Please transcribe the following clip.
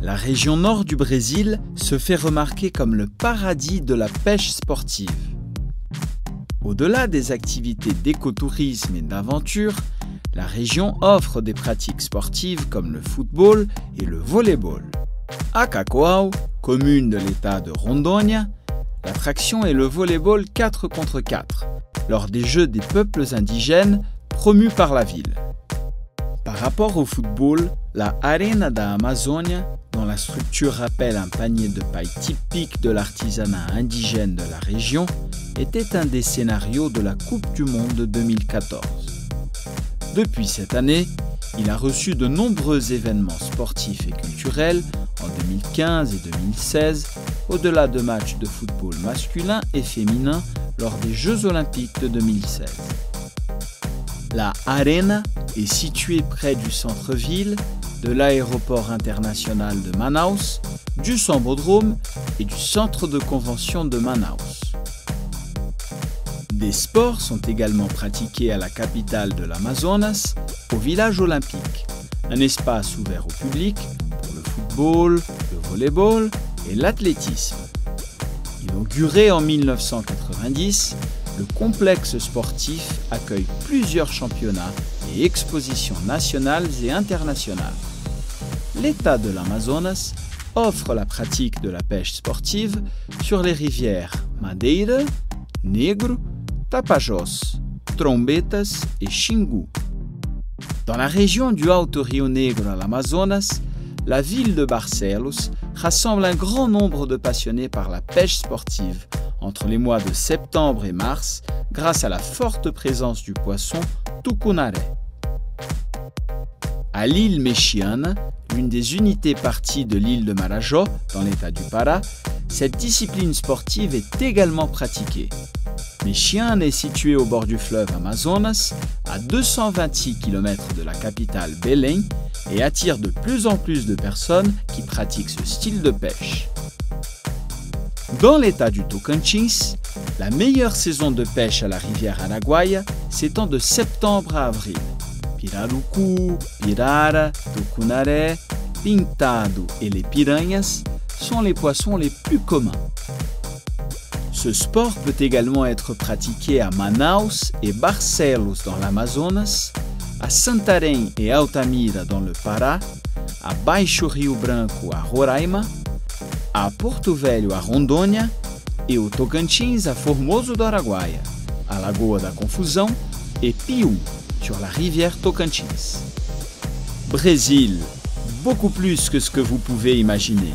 La région nord du Brésil se fait remarquer comme le paradis de la pêche sportive. Au-delà des activités d'écotourisme et d'aventure, la région offre des pratiques sportives comme le football et le volley-ball. À Cacoal, commune de l'état de Rondônia, l'attraction est le volley-ball 4 contre 4, lors des Jeux des peuples indigènes promus par la ville. Par rapport au football, la Arena da Amazônia, dont la structure rappelle un panier de paille typique de l'artisanat indigène de la région, était un des scénarios de la Coupe du Monde de 2014. Depuis cette année, il a reçu de nombreux événements sportifs et culturels en 2015 et 2016, au-delà de matchs de football masculin et féminin lors des Jeux olympiques de 2016. La Arena est située près du centre-ville, de l'aéroport international de Manaus, du Sambodrome et du centre de convention de Manaus. Des sports sont également pratiqués à la capitale de l'Amazonas, au village olympique, un espace ouvert au public pour le football, le volley-ball et l'athlétisme. Inauguré en 1990, le complexe sportif accueille plusieurs championnats et expositions nationales et internationales. L'État de l'Amazonas offre la pratique de la pêche sportive sur les rivières Madeira, Negro, Tapajós, Trombetas et Xingu. Dans la région du Alto Rio Negro à l'Amazonas, la ville de Barcelos rassemble un grand nombre de passionnés par la pêche sportive entre les mois de septembre et mars grâce à la forte présence du poisson tucunaré. À l'île Mexiana, l'une des unités parties de l'île de Marajó, dans l'état du Pará, cette discipline sportive est également pratiquée. Mexiana est située au bord du fleuve Amazonas, à 226 km de la capitale Belém, et attire de plus en plus de personnes qui pratiquent ce style de pêche. Dans l'état du Tocantins, la meilleure saison de pêche à la rivière Araguaia s'étend de septembre à avril. Pirarucu, pirara, tucunaré, pintado et les piranhas sont les poissons les plus communs. Ce sport peut également être pratiqué à Manaus et Barcelos dans l'Amazonas, à Santarém et Altamira dans le Pará, à Baixo Rio Branco à Roraima, à Porto Velho à Rondônia et au Tocantins à Formoso do Araguaia, à Lagoa da Confusão et Pium sur la rivière Tocantins. Brésil, beaucoup plus que ce que vous pouvez imaginer.